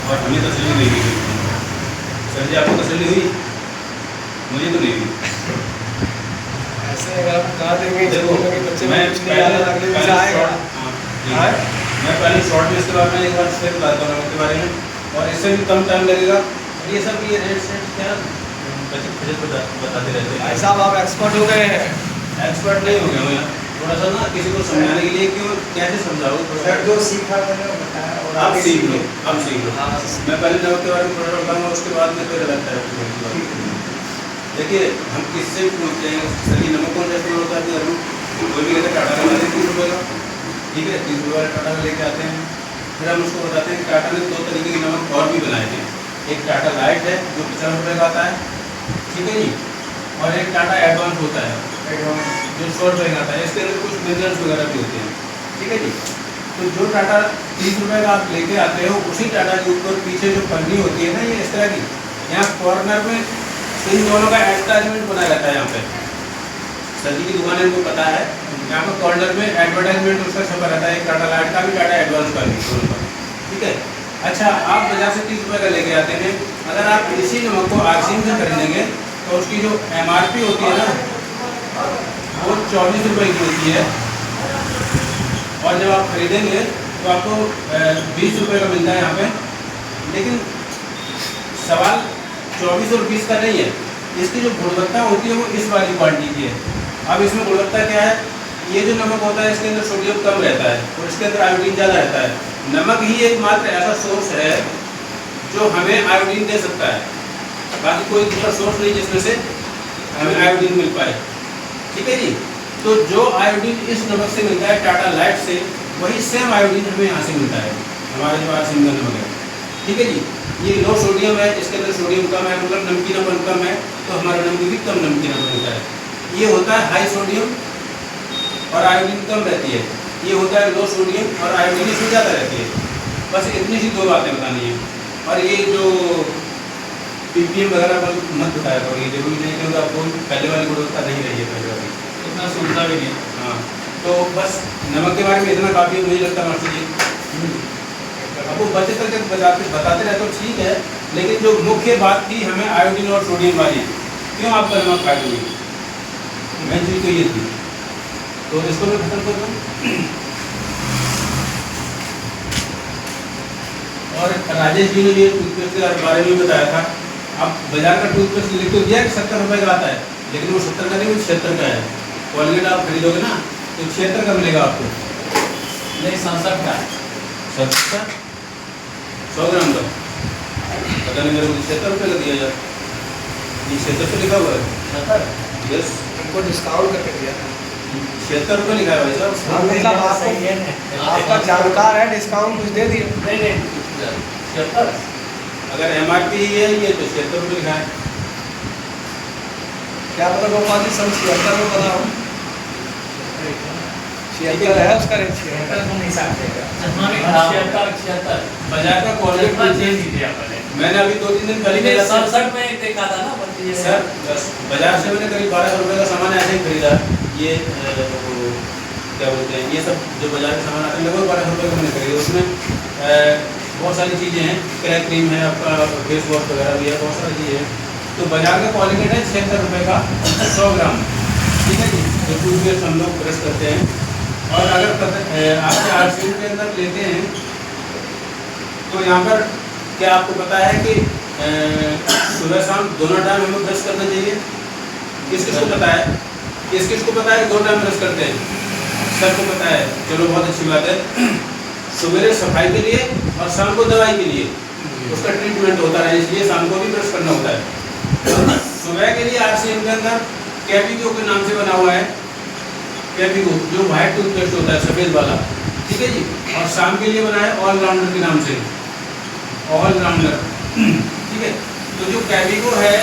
और हमें तसल्ली नहीं हुई। सर जी आपको तसल्ली हुई? मुझे तो नहीं हुई। ऐसे अगर आप कहा देंगे देखो बच्चे मैं कुछ नहीं आता, अगले दिन से आएगा। हाँ? मैं पहले शॉर्ट में इसके बारे में एक बार फिर बताता हूँ नमक के बारे में, और इससे भी कम टाइम लगेगा। और ये सब ये रेट सेट क्या बचत बचत बताते रहते हैं। भाई साहब आप एक्सपर्ट हो गए हैं। एक्सपर्ट नहीं हो गया मैं, थोड़ा सा ना किसी को समझाने के लिए क्यों कैसे समझाऊँ, सर जो सीखा मैंने वो बताया और आप सीख लो, आप सीख लो। हाँ। मैं पहले नमक के बारे में थोड़ा बताऊँगा, उसके बाद में फिर अलग तरह। देखिए हम किससे पूछते हैं सर ये नमक कौन सा इस्तेमाल होता है अपने घर में? कोई भी कहते हैं टाटा का लेते 30 रुपये का, ठीक है 30 रुपये वाला टाटा का लेके आते हैं। फिर हम उसको बताते हैं कि टाटा ने 2 तरीके के नमक और भी बनाए हैं। एक टाटा लाइट है जो 50 रुपये का आता है, ठीक है जी, और एक टाटा एडवांस होता है जो 100 रुपये का आता है। इसके अंदर कुछ मिनरल्स वगैरह भी होते हैं, ठीक है जी। तो जो टाटा 30 रुपये का आप लेके आते हो, उसी टाटा के ऊपर पीछे जो पन्नी होती है ना, ये इस तरह की, यहाँ कॉर्नर में इन दोनों का एडवर्टाइजमेंट बना रहता है। यहाँ पे सर जी की दुकान है, उनको पता है, यहाँ पर कॉर्नर में एडवर्टाइजमेंट उसका छपा रहता है, टाटा लाइट का भी टाटा एडवांस का भी, दोनों का, ठीक है। अच्छा आप बाजार से 30 रुपये का लेके आते हैं, अगर आप इसी नमक को आरसीएम से खरीदेंगे तो उसकी जो एमआरपी होती है ना वो 24 रुपये की होती है, और जब आप खरीदेंगे तो आपको 20 रुपये का मिलता है यहाँ पे। लेकिन सवाल 24 और 20 का नहीं है, इसकी जो गुणवत्ता होती है वो इस वाली क्वालिटी की है। अब इसमें गुणवत्ता क्या है, ये जो नमक होता है इसके अंदर सोडियम कम रहता है और इसके अंदर आयोडीन ज़्यादा रहता है। नमक ही एकमात्र ऐसा सोर्स है जो हमें आयोडीन दे सकता है, बाकी कोई दूसरा सोर्स नहीं जिसमें से हमें आयोडीन मिल पाए, ठीक है जी। तो जो आयोडीन इस नमक से मिलता है टाटा लाइट से, वही सेम आयोडीन हमें यहाँ से मिलता है, हमारा जो आरसीएम का नमक है, ठीक है जी। ये लो सोडियम है, इसके अंदर सोडियम कम है, मतलब नमकीनापन कम है, तो हमारा नमक भी कम नमकीनापन होता है। ये होता है हाई सोडियम और आयोडीन कम रहती है, ये होता है लो सोडियम और आयोडीन इसमें ज़्यादा रहती है। बस इतनी सी 2 बातें बतानी है। और ये जो पीपीएम वगैरह पर मत बताया करो, ये जरूरी नहीं, क्योंकि आपको पहले वाली गुणवत्ता नहीं रही है पहले वाली, इतना सुनता भी नहीं। हाँ तो बस नमक के बारे में इतना काफ़ी मुझे लगता मास्टर जी। अब वो बचत करके बताते रहे तो ठीक है, लेकिन जो मुख्य बात थी हमें आयोडीन और सोडियम वाली, क्यों आपका नमक खाएगी, मेन चीज़ तो ये थी। तो इसको मैं खत्म कर दूँ। और राजेश जी ने ये टूथपेस्ट के बारे में बताया था। अब बाजार का टूथपेस्ट लिख तो दिया कि 70 रुपये का आता है, लेकिन वो 70 का नहीं, वो 76 का है। कोलगेट आप खरीदोगे ना तो 76 का मिलेगा आपको, नहीं 67 का, 67 100 ग्राम का, पता नहीं मेरे को 76 रुपये का दिया जाए, ये 76 लिखा हुआ है। यस उनको डिस्काउंट करके दिया था। 76 रुपये लिखा है भाई साहब। मतलब आपका जानकार है, डिस्काउंट कुछ दे दिए। नहीं 76, अगर एमआरपी ही है ये तो 76 रुपये लिखा है। क्या पता गोपाल जी सन 76 में बना हो, 76 है उसका रेट, 76 बाजार का कोलगेट मैंने अभी 2-3 दिन पहले 67 में देखा था ना सर, बाजार से मैंने करीब 1200 रुपये का सामान ऐसे ही खरीदा। ये क्या बोलते हैं, ये सब जो बाजार के सामान आते हैं लगभग 1200 रुपये का मैंने खरीदा। उसमें बहुत सारी चीज़ें हैं, क्रैक क्रीम है, आपका फेस वॉश वगैरह भी है, बहुत सारी चीज़ें हैं। तो बाजार का कोलगेट है 76 रुपये का 100 ग्राम, ठीक है जी, जो टूथपेस्ट हम लोग ब्रश करते हैं। और अगर आपके आरसीएम के अंदर लेते हैं तो यहाँ पर क्या आपको पता है कि सुबह शाम दोनों टाइम हमें ब्रश करना चाहिए? किस किस को पता है? किस किस को पता है 2 टाइम ब्रश करते हैं? सबको पता है, चलो बहुत अच्छी बात है। सवेरे सफाई के लिए और शाम को दवाई के लिए उसका ट्रीटमेंट होता है, इसलिए शाम को भी ब्रश करना होता है। सुबह के लिए आरसीएम के अंदर कैपिको के नाम से बना हुआ है, कैपिको जो वाइट टूथपेस्ट होता है सफ़ेद वाला, ठीक है जी। और शाम के लिए बना है ऑलराउंडर के नाम से, ऑलराउंडर, ठीक है। तो जो कैपिको है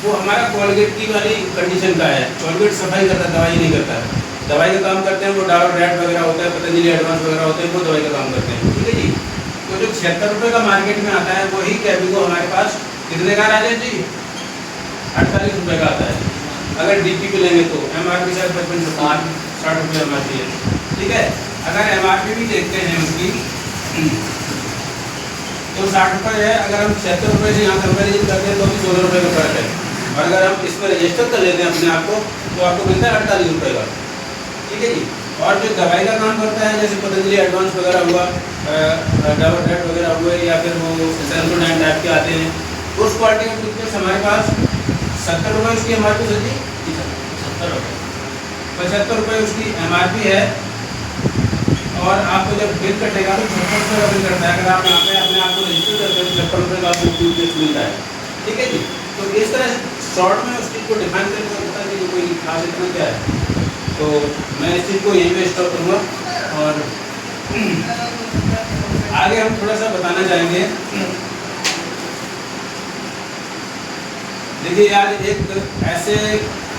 वो हमारा कोलगेट की वाली कंडीशन का है, कोलगेट सफाई करता है, दवाई नहीं करता है। दवाई का काम करते हैं वो डाबर रेड वगैरह होता है, पतंजलि एडवांस वगैरह होते हैं, वो दवाई का काम करते हैं, ठीक है जी। तो जो 76 रुपये का मार्केट में आता है वही कैपिको हमारे पास कितने का राजेश जी? 48 रुपये का आता है। अगर डीपी पे लेंगे तो एमआरपी शायद 55-60 रुपये एमआरपी है, ठीक है। अगर एमआरपी भी देखते हैं उसकी तो 60 रुपये है। अगर हम 76 रुपये से यहाँ कंपेरिजन करते हैं तो भी 16 रुपये का फर्क है। और अगर हम इसमें रजिस्टर कर लेते हैं अपने आप को तो आपको मिलता है 48 रुपये का। ठीक है जी। और जो दवाई का काम करता है जैसे पतंजलि एडवांस वगैरह हुआ, डाबर रेड वगैरह हुए, या फिर वो सेंसोडाइन टाइप के आते हैं, उस क्वालिटी के टूथपेस्ट हमारे पास 70 रुपये उसकी MRP सर जी, 70 रुपये, 75 रुपये उसकी MRP है। और आपको जब बिल कटेगा तो 56 रुपये का बिल कटता है। अगर आप यहाँ पे अपने आप को रजिस्टर करते हैं तो 56 रुपये का आपको टूथपेस्ट मिलता है। ठीक है जी। तो इस तरह शॉर्ट में उस चीज़ को डिफाइन करके होता है कि कोई खास इतना क्या है। तो मैं इस चीज़ को यहीं पे स्टॉप करूँगा और आगे हम थोड़ा सा बताना चाहेंगे। देखिए आज एक ऐसे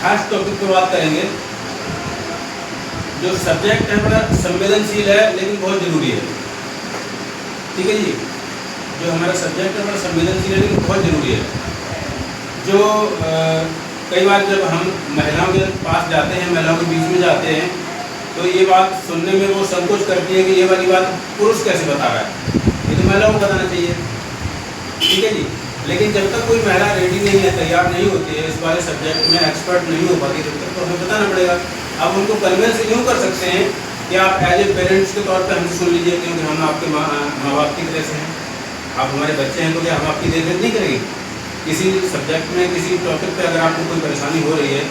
खास टॉपिक पर बात करेंगे जो सब्जेक्ट है बड़ा संवेदनशील है लेकिन बहुत ज़रूरी है। ठीक है जी। जो हमारा सब्जेक्ट है बड़ा संवेदनशील है लेकिन बहुत ज़रूरी है। जो कई बार जब हम महिलाओं के पास जाते हैं, महिलाओं के बीच में जाते हैं, तो ये बात सुनने में वो संकोच करती है कि ये वाली बात पुरुष कैसे बता रहा है, ये तो महिलाओं को बताना चाहिए। ठीक है जी। लेकिन जब तक कोई महिला रेडी नहीं है, तैयार नहीं होती है, इस वाले सब्जेक्ट में एक्सपर्ट नहीं हो पाती, तब तक तो हमें बताना पड़ेगा। अब उनको कन्विंस यूँ कर सकते हैं कि आप एज ए पेरेंट्स के तौर पर हमसे सुन लीजिए, क्योंकि हम आपके माँ बाप की तरह से हैं, आप हमारे बच्चे हैं, तो क्या हम आपकी देख रेख नहीं करेंगे? किसी सब्जेक्ट में किसी टॉपिक पे अगर आपको कोई परेशानी हो रही है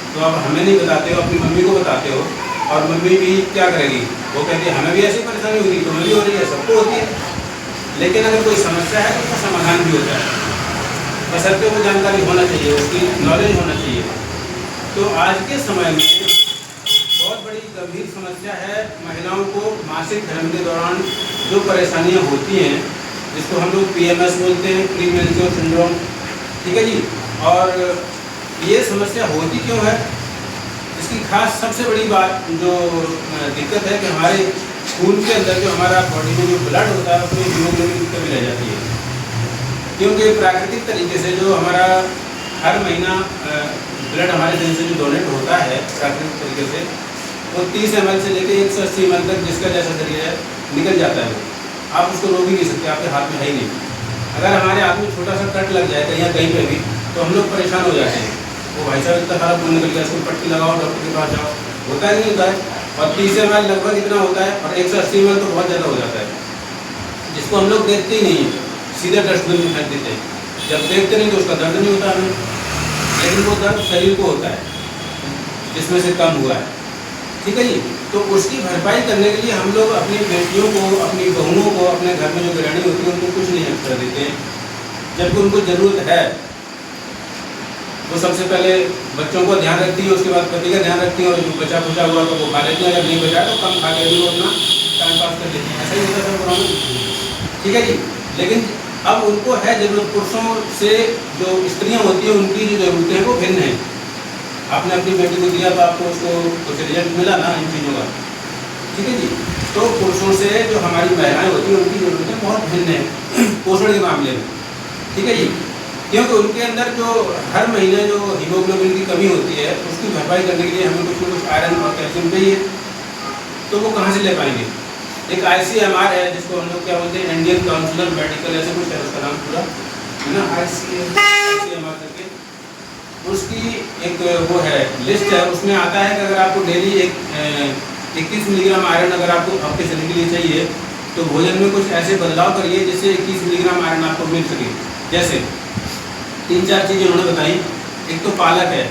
तो आप हमें नहीं बताते हो, अपनी मम्मी को बताते हो, और मम्मी भी क्या करेगी, वो कहती है हमें भी ऐसी परेशानी होगी, तुम्हें भी हो रही है, सबको होती है। लेकिन अगर कोई समस्या है तो उसका समाधान भी होता है, बशर्ते वो जानकारी होना चाहिए, उसकी नॉलेज होना चाहिए। तो आज के समय में बहुत बड़ी गंभीर समस्या है महिलाओं को मासिक धर्म के दौरान जो परेशानियाँ होती हैं, जिसको हम लोग PMS बोलते हैं, प्री मेंस्ट्रुअल सिंड्रोम। ठीक है जी। और ये समस्या होती क्यों है, इसकी खास सबसे बड़ी बात जो दिक्कत है कि हमारे खून के अंदर जो हमारा बॉडी में जो ब्लड होता है उसमें हीमोग्लोबिन की कमी रह जाती है। क्योंकि प्राकृतिक तरीके से जो हमारा हर महीना ब्लड हमारे दिन से जो डोनेट होता है प्राकृतिक तरीके से, वो 30 ml से लेकर 180 ml तक जिसका जैसा शरीर है निकल जाता है। आप उसको रोक ही नहीं सकते, आपके हाथ में है ही नहीं। अगर हमारे हाथ में छोटा सा कट लग जाए कहीं कहीं पे भी तो हम लोग परेशान हो जाते हैं। वो भाई साहब इतना सारा खून निकल गया, इसको पट्टी लगाओ, डॉक्टर के पास जाओ, होता है नहीं होता है। और 30 ml लगभग इतना होता है, और 180 ml तो बहुत ज़्यादा हो जाता है, जिसको हम लोग देखते ही नहीं, सीधे डस्टबिन में फेंक देते हैं। जब देखते नहीं तो उसका दर्द नहीं होता हमें, लेकिन वो दर्द शरीर को होता है जिसमें से कम हुआ है। ठीक है जी। तो उसकी भरपाई करने के लिए हम लोग अपनी बेटियों को, अपनी बहनों को, अपने घर में जो गृहिणी होती है उनको कुछ नहीं एक्स्ट्रा देते हैं, जबकि उनको ज़रूरत है। वो सबसे पहले बच्चों को ध्यान रखती है, उसके बाद पति का ध्यान रखती है, और जो बचा खुचा हुआ तो वो खा लेती है, अगर नहीं बचा तो कम खा के भी वो अपना टाइम पास कर लेती है। ऐसा ही होता है सब। ठीक है जी। लेकिन अब उनको है जरूरत, पुरुषों से जो स्त्रियाँ होती हैं उनकी जो ज़रूरतें हैं वो भिन्न हैं। आपने अपनी बेटी को दिया तो आपको उसको कुछ रिजल्ट मिला ना इन चीज़ों का। ठीक है जी। तो पुरुषों से जो हमारी महिलाएं होती हैं उनकी ज़रूरतें बहुत भिन्न हैं पोषण के मामले में। ठीक है जी। क्योंकि उनके अंदर जो हर महीने जो हीमोग्लोबिन की कमी होती है उसकी भरपाई करने के लिए हमें कुछ न कुछ आयरन और कैल्शियम चाहिए, तो वो कहाँ से ले पाएंगे? एक ICMR है जिसको हम लोग क्या बोलते हैं, इंडियन काउंसिल ऑफ मेडिकल, ऐसे कुछ है उसका नाम पूरा, है ना, ICMR करके। उसकी एक वो है लिस्ट है, उसमें आता है कि अगर आपको डेली 21 मिलीग्राम आयरन अगर आपको आपके शरीर के लिए चाहिए तो भोजन में कुछ ऐसे बदलाव करिए जिससे 21 मिलीग्राम आयरन आपको मिल सके। जैसे 3-4 चीज़ें उन्होंने बताई। एक तो पालक है,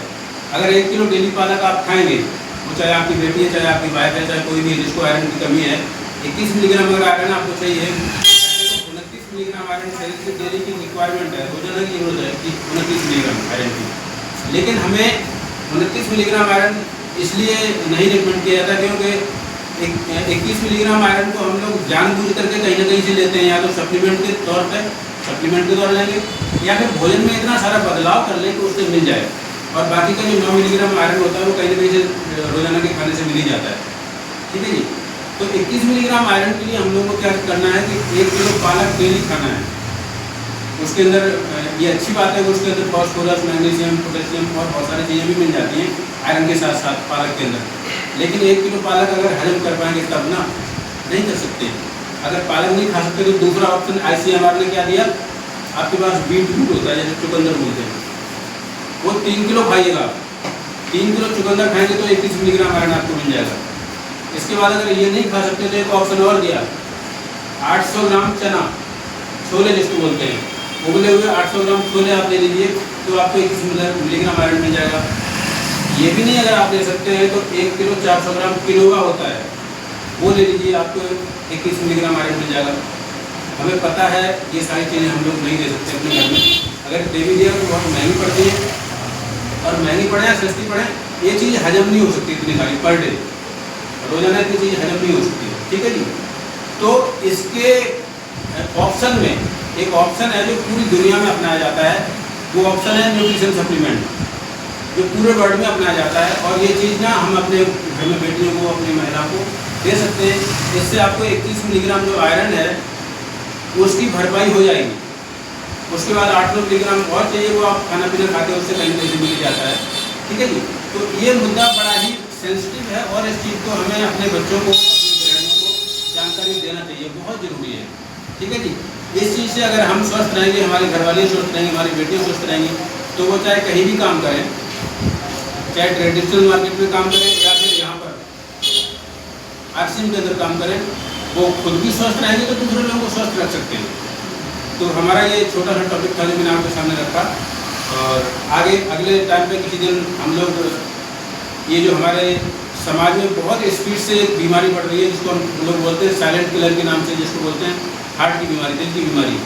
अगर 1 किलो डेली पालक आप खाएंगे, वो चाहे आपकी बेटी है, चाहे आपकी वाइफ है, चाहे कोई भी जिसको आयरन की कमी है, 21 मिलीग्राम अगर आयरन आपको चाहिए, 29 मिलीग्राम आयरन शरीर की डेली की रिक्वायरमेंट है, रोजाना की जरूरत है कि 29 मिलीग्राम आयरन की। लेकिन हमें 29 मिलीग्राम आयरन इसलिए नहीं रिकमेंड किया जाता क्योंकि 21 मिलीग्राम आयरन को हम लोग जानबूझ करके कहीं ना कहीं से लेते हैं, या तो सप्लीमेंट के द्वारा लेंगे, या फिर भोजन में इतना सारा बदलाव कर लें कि उससे मिल जाए, और बाकी का जो 9 मिलीग्राम आयरन होता है वो कहीं ना कहीं से रोजाना के खाने से मिल ही जाता है। ठीक है जी। तो 21 मिलीग्राम आयरन के लिए हम लोगों को क्या करना है कि 1 किलो पालक डेली खाना है। उसके अंदर ये अच्छी बात है कि उसके अंदर फॉस्फोरस, मैग्नीशियम, पोटेशियम और बहुत सारी चीज़ें भी मिल जाती हैं आयरन के साथ साथ पालक के अंदर। लेकिन 1 किलो पालक अगर हजम कर पाएंगे तब ना, नहीं कर सकते। अगर पालक नहीं खा सकते तो दूसरा ऑप्शन ICMR ने क्या दिया, आपके पास बीट रूट होता है जैसे चुकंदर बोलते हैं, वो 3 किलो खाइएगा। 3 किलो चुकंदर खाएंगे तो 21 मिलीग्राम आयरन आपको मिल जाएगा। इसके बाद अगर ये नहीं खा सकते तो एक ऑप्शन और दिया, 800 ग्राम चना, छोले जिसको बोलते हैं, उबले हुए 800 ग्राम छोले आप ले लीजिए तो आपको 21 मिलीग्राम आयरन मिल जाएगा। ये भी नहीं अगर आप ले सकते हैं तो 1 किलो 400 ग्राम किलोआ होता है, वो ले लीजिए, आपको 21 मिलीग्राम आयरन मिल जाएगा। हमें पता है ये सारी चीज़ें हम लोग नहीं दे सकते अपने घर में, अगर दे भी दिया तो बहुत महंगी पड़ती है, और महंगी पड़े या सस्ती पड़े ये चीज़ हजम नहीं हो सकती इतनी सारी पर डे, रोजाना इतनी चीज़ हजम नहीं हो सकती है, ठीक है जी। तो इसके ऑप्शन में एक ऑप्शन है जो पूरी दुनिया में अपनाया जाता है, वो ऑप्शन है न्यूट्रिशन सप्लीमेंट, जो पूरे वर्ल्ड में अपनाया जाता है। और ये चीज़ ना हम अपने घर में बेटियों को, अपनी महिला को दे सकते हैं। इससे आपको 21 मिलीग्राम जो आयरन है उसकी भरपाई हो जाएगी। उसके बाद 800 मिलीग्राम और चाहिए, वो आप खाना पीना खाते हैं उससे कहीं कहीं मिल जाता है, ठीक है जी। तो ये मुद्दा बड़ा ही सेंसिटिव है और इस चीज़ को हमें अपने बच्चों को, अपने बहनों को जानकारी देना चाहिए, बहुत ज़रूरी है, ठीक है जी। इस चीज़ से अगर हम स्वस्थ रहेंगे, हमारे घर वाले स्वस्थ रहेंगे, हमारी बेटियाँ स्वस्थ रहेंगी, तो वो चाहे कहीं भी काम करें, चाहे ट्रेडिशनल मार्केट में काम करें या फिर यहाँ पर आरसीएम के अंदर काम करें, वो खुद भी स्वस्थ रहेंगे तो दूसरे लोगों को स्वस्थ रख सकते हैं। तो हमारा ये छोटा सा टॉपिक था जो मैंने आपके सामने रखा, और आगे अगले टाइम पे किसी दिन हम लोग, ये जो हमारे समाज में बहुत स्पीड से एक बीमारी बढ़ रही है जिसको हम लोग बोलते हैं साइलेंट किलर के नाम से, जिसको बोलते हैं हार्ट की बीमारी, दिल की बीमारी,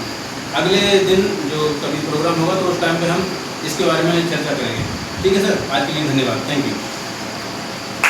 अगले दिन जो कभी प्रोग्राम होगा तो उस टाइम पे हम इसके बारे में चर्चा करेंगे, ठीक है सर। आज के लिए धन्यवाद, थैंक यू।